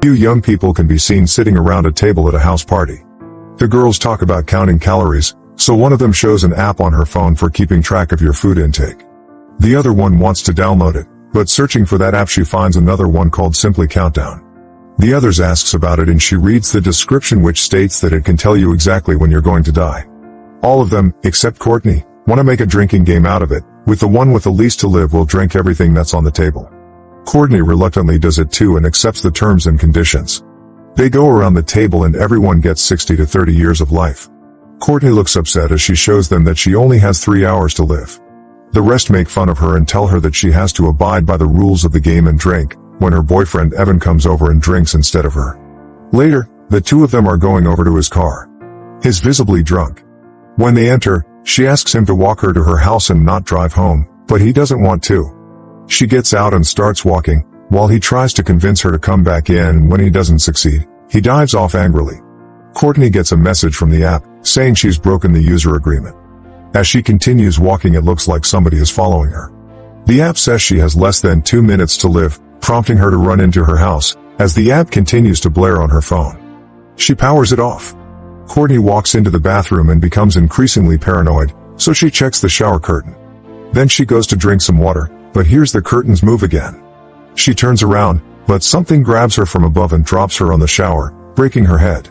Two young people can be seen sitting around a table at a house party. The girls talk about counting calories, so one of them shows an app on her phone for keeping track of your food intake. The other one wants to download it, but searching for that app she finds another one called Simply Countdown. The others asks about it and she reads the description which states that it can tell you exactly when you're going to die. All of them, except Courtney, want to make a drinking game out of it, with the one with the least to live will drink everything that's on the table. Courtney reluctantly does it too and accepts the terms and conditions. They go around the table and everyone gets 60 to 30 years of life. Courtney looks upset as she shows them that she only has 3 hours to live. The rest make fun of her and tell her that she has to abide by the rules of the game and drink, when her boyfriend Evan comes over and drinks instead of her. Later, the two of them are going over to his car. He's visibly drunk. When they enter, she asks him to walk her to her house and not drive home, but he doesn't want to. She gets out and starts walking, while he tries to convince her to come back in, and when he doesn't succeed, he dives off angrily. Courtney gets a message from the app, saying she's broken the user agreement. As she continues walking it looks like somebody is following her. The app says she has less than 2 minutes to live, prompting her to run into her house, as the app continues to blare on her phone. She powers it off. Courtney walks into the bathroom and becomes increasingly paranoid, so she checks the shower curtain. Then she goes to drink some water, but hears the curtains move again. She turns around, but something grabs her from above and drops her on the shower, breaking her head.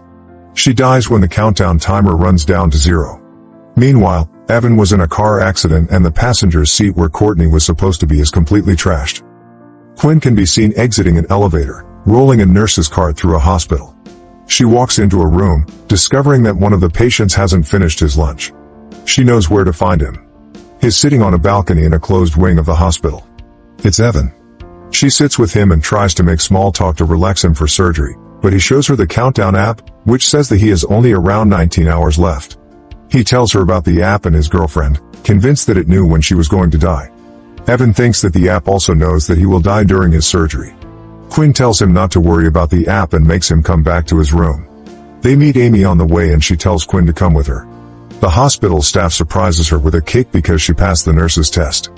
She dies when the countdown timer runs down to 0. Meanwhile, Evan was in a car accident and the passenger's seat where Courtney was supposed to be is completely trashed. Quinn can be seen exiting an elevator, rolling a nurse's cart through a hospital. She walks into a room, discovering that one of the patients hasn't finished his lunch. She knows where to find him. He's sitting on a balcony in a closed wing of the hospital. It's Evan. She sits with him and tries to make small talk to relax him for surgery, but he shows her the countdown app, which says that he has only around 19 hours left. He tells her about the app and his girlfriend, convinced that it knew when she was going to die. Evan thinks that the app also knows that he will die during his surgery. Quinn tells him not to worry about the app and makes him come back to his room. They meet Amy on the way and she tells Quinn to come with her. The hospital staff surprises her with a cake because she passed the nurse's test.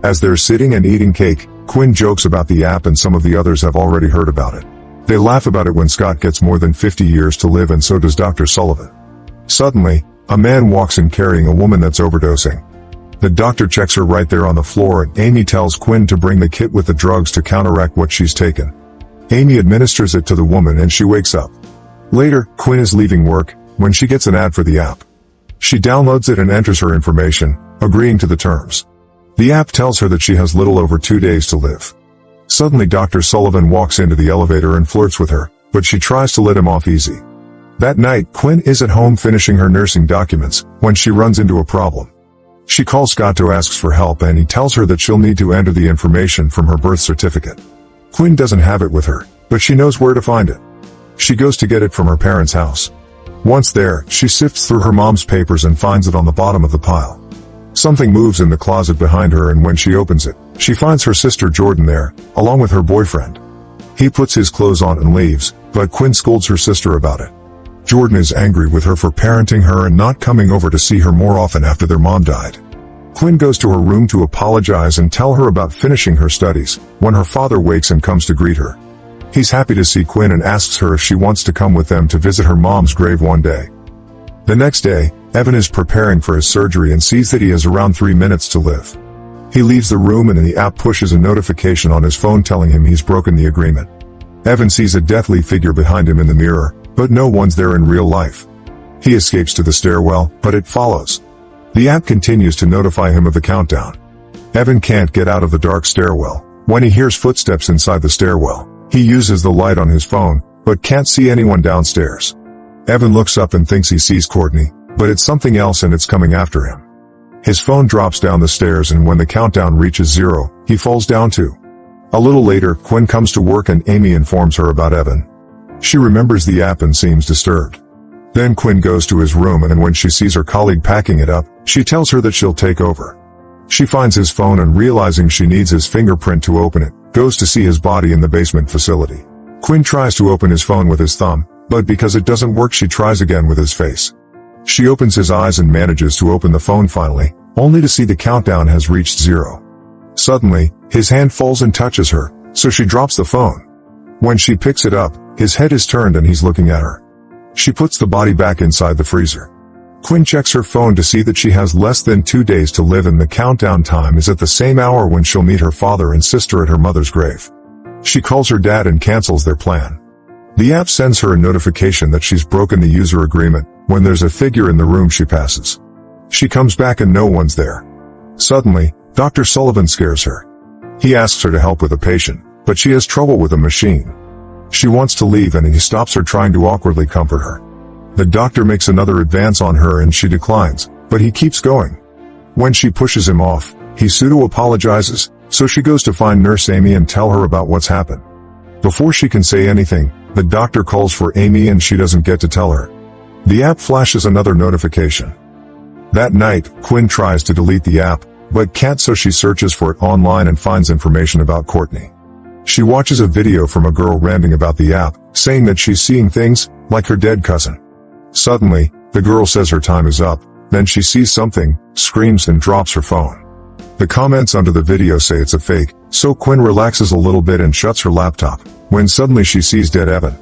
As they're sitting and eating cake, Quinn jokes about the app and some of the others have already heard about it. They laugh about it when Scott gets more than 50 years to live and so does Dr. Sullivan. Suddenly, a man walks in carrying a woman that's overdosing. The doctor checks her right there on the floor and Amy tells Quinn to bring the kit with the drugs to counteract what she's taken. Amy administers it to the woman and she wakes up. Later, Quinn is leaving work, when she gets an ad for the app. She downloads it and enters her information, agreeing to the terms. The app tells her that she has little over 2 days to live. Suddenly Dr. Sullivan walks into the elevator and flirts with her, but she tries to let him off easy. That night, Quinn is at home finishing her nursing documents, when she runs into a problem. She calls Scott to ask for help and he tells her that she'll need to enter the information from her birth certificate. Quinn doesn't have it with her, but she knows where to find it. She goes to get it from her parents' house. Once there, she sifts through her mom's papers and finds it on the bottom of the pile. Something moves in the closet behind her and when she opens it, she finds her sister Jordan there, along with her boyfriend. He puts his clothes on and leaves, but Quinn scolds her sister about it. Jordan is angry with her for parenting her and not coming over to see her more often after their mom died. Quinn goes to her room to apologize and tell her about finishing her studies, when her father wakes and comes to greet her. He's happy to see Quinn and asks her if she wants to come with them to visit her mom's grave one day. The next day, Evan is preparing for his surgery and sees that he has around 3 minutes to live. He leaves the room and the app pushes a notification on his phone telling him he's broken the agreement. Evan sees a deathly figure behind him in the mirror, but no one's there in real life. He escapes to the stairwell, but it follows. The app continues to notify him of the countdown. Evan can't get out of the dark stairwell. When he hears footsteps inside the stairwell, he uses the light on his phone, but can't see anyone downstairs. Evan looks up and thinks he sees Courtney, but it's something else and it's coming after him. His phone drops down the stairs and when the countdown reaches 0, he falls down too. A little later, Quinn comes to work and Amy informs her about Evan. She remembers the app and seems disturbed. Then Quinn goes to his room and when she sees her colleague packing it up, she tells her that she'll take over. She finds his phone and realizing she needs his fingerprint to open it, goes to see his body in the basement facility. Quinn tries to open his phone with his thumb, but because it doesn't work she tries again with his face. She opens his eyes and manages to open the phone finally, only to see the countdown has reached 0. Suddenly, his hand falls and touches her, so she drops the phone. When she picks it up, his head is turned and he's looking at her. She puts the body back inside the freezer. Quinn checks her phone to see that she has less than 2 days to live and the countdown time is at the same hour when she'll meet her father and sister at her mother's grave. She calls her dad and cancels their plan. The app sends her a notification that she's broken the user agreement when there's a figure in the room she passes. She comes back and no one's there. Suddenly, Dr. Sullivan scares her. He asks her to help with a patient, but she has trouble with a machine. She wants to leave and he stops her trying to awkwardly comfort her. The doctor makes another advance on her and she declines, but he keeps going. When she pushes him off, he pseudo-apologizes, so she goes to find Nurse Amy and tell her about what's happened. Before she can say anything, the doctor calls for Amy and she doesn't get to tell her. The app flashes another notification. That night, Quinn tries to delete the app, but can't, so she searches for it online and finds information about Courtney. She watches a video from a girl ranting about the app, saying that she's seeing things, like her dead cousin. Suddenly, the girl says her time is up, then she sees something, screams and drops her phone. The comments under the video say it's a fake, so Quinn relaxes a little bit and shuts her laptop, when suddenly she sees dead Evan.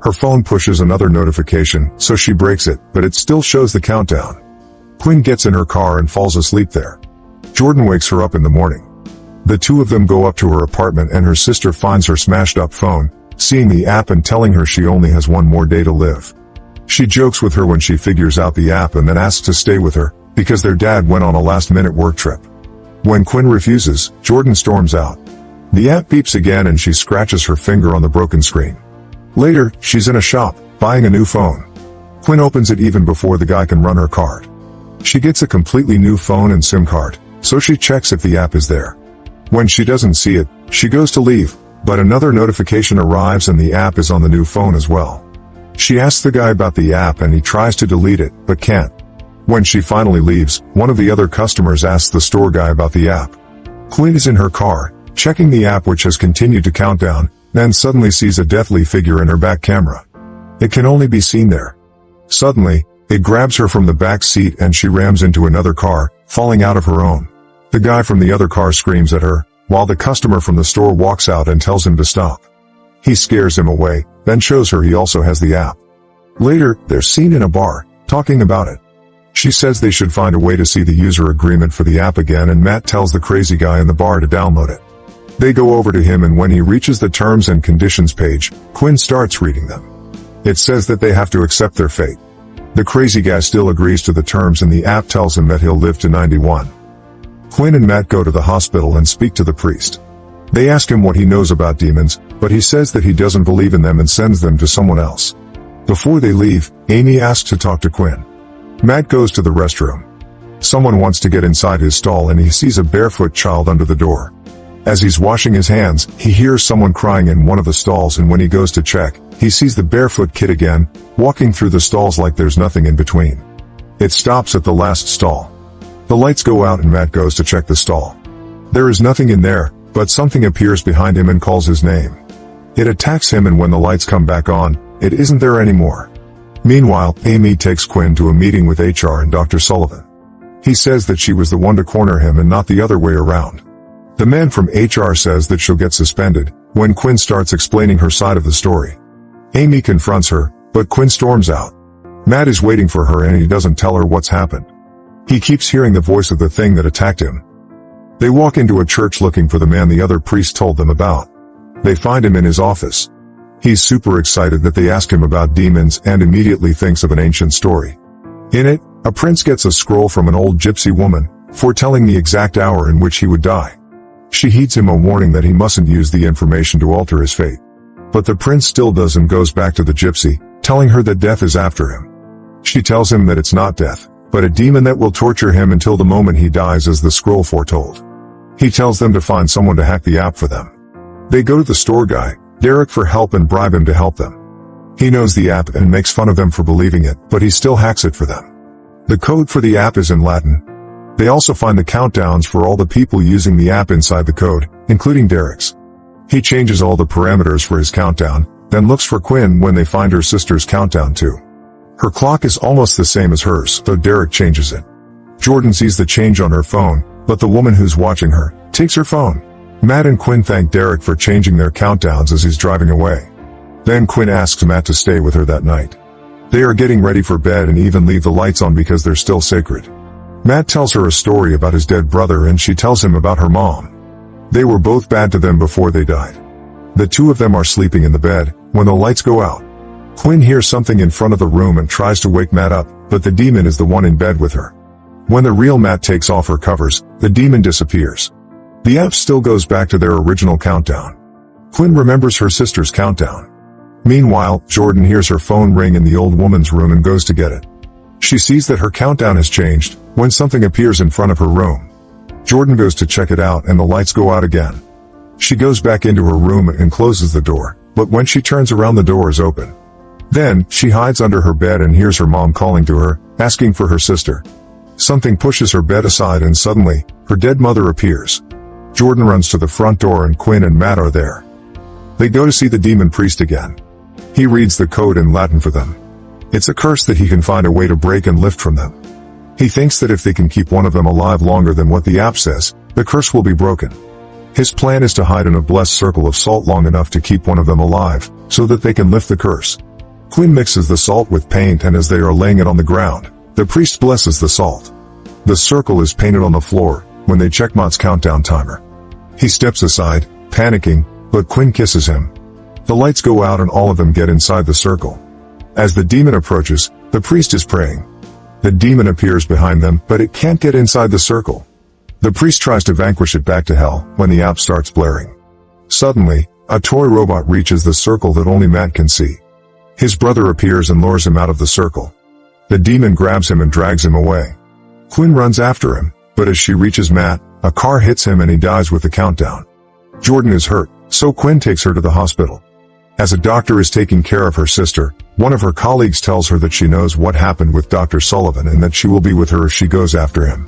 Her phone pushes another notification, so she breaks it, but it still shows the countdown. Quinn gets in her car and falls asleep there. Jordan wakes her up in the morning. The two of them go up to her apartment and her sister finds her smashed up phone, seeing the app and telling her she only has 1 more day to live. She jokes with her when she figures out the app and then asks to stay with her, because their dad went on a last-minute work trip. When Quinn refuses, Jordan storms out. The app beeps again and she scratches her finger on the broken screen. Later, she's in a shop, buying a new phone. Quinn opens it even before the guy can run her card. She gets a completely new phone and SIM card, so she checks if the app is there. When she doesn't see it, she goes to leave, but another notification arrives and the app is on the new phone as well. She asks the guy about the app and he tries to delete it, but can't. When she finally leaves, one of the other customers asks the store guy about the app. Quinn is in her car, checking the app which has continued to count down, then suddenly sees a deathly figure in her back camera. It can only be seen there. Suddenly, it grabs her from the back seat and she rams into another car, falling out of her own. The guy from the other car screams at her, while the customer from the store walks out and tells him to stop. He scares him away, then shows her he also has the app. Later, they're seen in a bar, talking about it. She says they should find a way to see the user agreement for the app again and Matt tells the crazy guy in the bar to download it. They go over to him and when he reaches the terms and conditions page, Quinn starts reading them. It says that they have to accept their fate. The crazy guy still agrees to the terms and the app tells him that he'll live to 91. Quinn and Matt go to the hospital and speak to the priest. They ask him what he knows about demons, but he says that he doesn't believe in them and sends them to someone else. Before they leave, Amy asks to talk to Quinn. Matt goes to the restroom. Someone wants to get inside his stall and he sees a barefoot child under the door. As he's washing his hands, he hears someone crying in one of the stalls and when he goes to check, he sees the barefoot kid again, walking through the stalls like there's nothing in between. It stops at the last stall. The lights go out and Matt goes to check the stall. There is nothing in there, but something appears behind him and calls his name. It attacks him and when the lights come back on, it isn't there anymore. Meanwhile, Amy takes Quinn to a meeting with HR and Dr. Sullivan. He says that she was the one to corner him and not the other way around. The man from HR says that she'll get suspended, when Quinn starts explaining her side of the story. Amy confronts her, but Quinn storms out. Matt is waiting for her and he doesn't tell her what's happened. He keeps hearing the voice of the thing that attacked him. They walk into a church looking for the man the other priest told them about. They find him in his office. He's super excited that they ask him about demons and immediately thinks of an ancient story. In it, a prince gets a scroll from an old gypsy woman, foretelling the exact hour in which he would die. She heeds him a warning that he mustn't use the information to alter his fate. But the prince still does and goes back to the gypsy, telling her that death is after him. She tells him that it's not death, but a demon that will torture him until the moment he dies as the scroll foretold. He tells them to find someone to hack the app for them. They go to the store guy, Derek, for help and bribe him to help them. He knows the app and makes fun of them for believing it, but he still hacks it for them. The code for the app is in Latin. They also find the countdowns for all the people using the app inside the code, including Derek's. He changes all the parameters for his countdown, then looks for Quinn when they find her sister's countdown too. Her clock is almost the same as hers, though Derek changes it. Jordan sees the change on her phone, but the woman who's watching her takes her phone. Matt and Quinn thank Derek for changing their countdowns as he's driving away. Then Quinn asks Matt to stay with her that night. They are getting ready for bed and even leave the lights on because they're still sacred. Matt tells her a story about his dead brother and she tells him about her mom. They were both bad to them before they died. The two of them are sleeping in the bed when the lights go out. Quinn hears something in front of the room and tries to wake Matt up, but the demon is the one in bed with her. When the real Matt takes off her covers, the demon disappears. The app still goes back to their original countdown. Quinn remembers her sister's countdown. Meanwhile, Jordan hears her phone ring in the old woman's room and goes to get it. She sees that her countdown has changed when something appears in front of her room. Jordan goes to check it out and the lights go out again. She goes back into her room and closes the door, but when she turns around the door is open. Then, she hides under her bed and hears her mom calling to her, asking for her sister. Something pushes her bed aside and suddenly, her dead mother appears. Jordan runs to the front door and Quinn and Matt are there. They go to see the demon priest again. He reads the code in Latin for them. It's a curse that he can find a way to break and lift from them. He thinks that if they can keep one of them alive longer than what the app says, the curse will be broken. His plan is to hide in a blessed circle of salt long enough to keep one of them alive, so that they can lift the curse. Quinn mixes the salt with paint and as they are laying it on the ground, the priest blesses the salt. The circle is painted on the floor when they check Matt's countdown timer. He steps aside, panicking, but Quinn kisses him. The lights go out and all of them get inside the circle. As the demon approaches, the priest is praying. The demon appears behind them, but it can't get inside the circle. The priest tries to vanquish it back to hell when the app starts blaring. Suddenly, a toy robot reaches the circle that only Matt can see. His brother appears and lures him out of the circle. The demon grabs him and drags him away. Quinn runs after him, but as she reaches Matt, a car hits him and he dies with the countdown. Jordan is hurt, so Quinn takes her to the hospital. As a doctor is taking care of her sister, one of her colleagues tells her that she knows what happened with Dr. Sullivan and that she will be with her if she goes after him.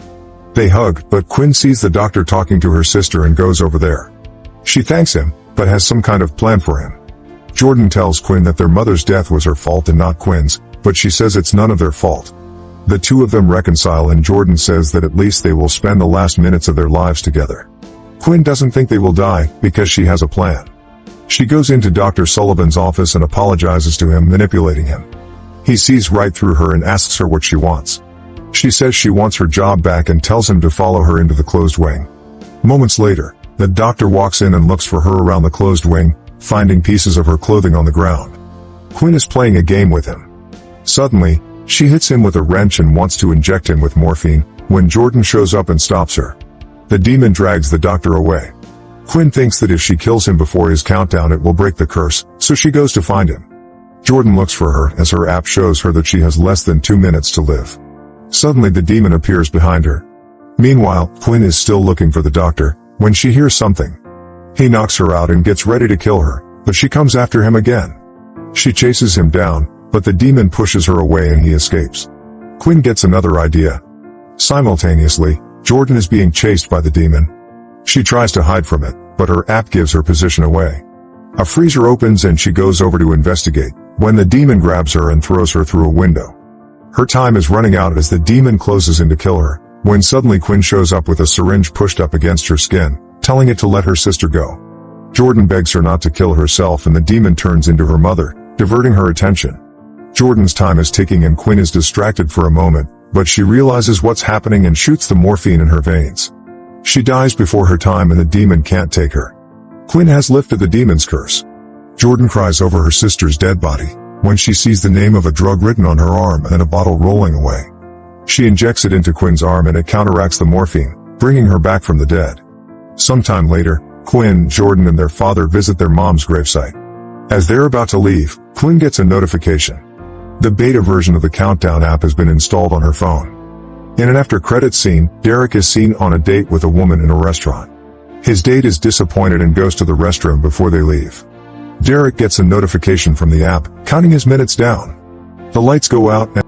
They hug, but Quinn sees the doctor talking to her sister and goes over there. She thanks him, but has some kind of plan for him. Jordan tells Quinn that their mother's death was her fault and not Quinn's, but she says it's none of their fault. The two of them reconcile and Jordan says that at least they will spend the last minutes of their lives together. Quinn doesn't think they will die, because she has a plan. She goes into Dr. Sullivan's office and apologizes to him, manipulating him. He sees right through her and asks her what she wants. She says she wants her job back and tells him to follow her into the closed wing. Moments later, the doctor walks in and looks for her around the closed wing, finding pieces of her clothing on the ground. Quinn is playing a game with him. Suddenly, she hits him with a wrench and wants to inject him with morphine, when Jordan shows up and stops her. The demon drags the doctor away. Quinn thinks that if she kills him before his countdown it will break the curse, so she goes to find him. Jordan looks for her as her app shows her that she has less than 2 minutes to live. Suddenly the demon appears behind her. Meanwhile, Quinn is still looking for the doctor, when she hears something. He knocks her out and gets ready to kill her, but she comes after him again. She chases him down, but the demon pushes her away and he escapes. Quinn gets another idea. Simultaneously, Jordan is being chased by the demon. She tries to hide from it, but her app gives her position away. A freezer opens and she goes over to investigate, when the demon grabs her and throws her through a window. Her time is running out as the demon closes in to kill her, when suddenly Quinn shows up with a syringe pushed up against her skin, telling it to let her sister go. Jordan begs her not to kill herself and the demon turns into her mother, diverting her attention. Jordan's time is ticking and Quinn is distracted for a moment, but she realizes what's happening and shoots the morphine in her veins. She dies before her time and the demon can't take her. Quinn has lifted the demon's curse. Jordan cries over her sister's dead body, when she sees the name of a drug written on her arm and a bottle rolling away. She injects it into Quinn's arm and it counteracts the morphine, bringing her back from the dead. Sometime later, Quinn, Jordan and their father visit their mom's gravesite. As they're about to leave, Quinn gets a notification. The beta version of the Countdown app has been installed on her phone. In an after-credits scene, Derek is seen on a date with a woman in a restaurant. His date is disappointed and goes to the restroom before they leave. Derek gets a notification from the app, counting his minutes down. The lights go out and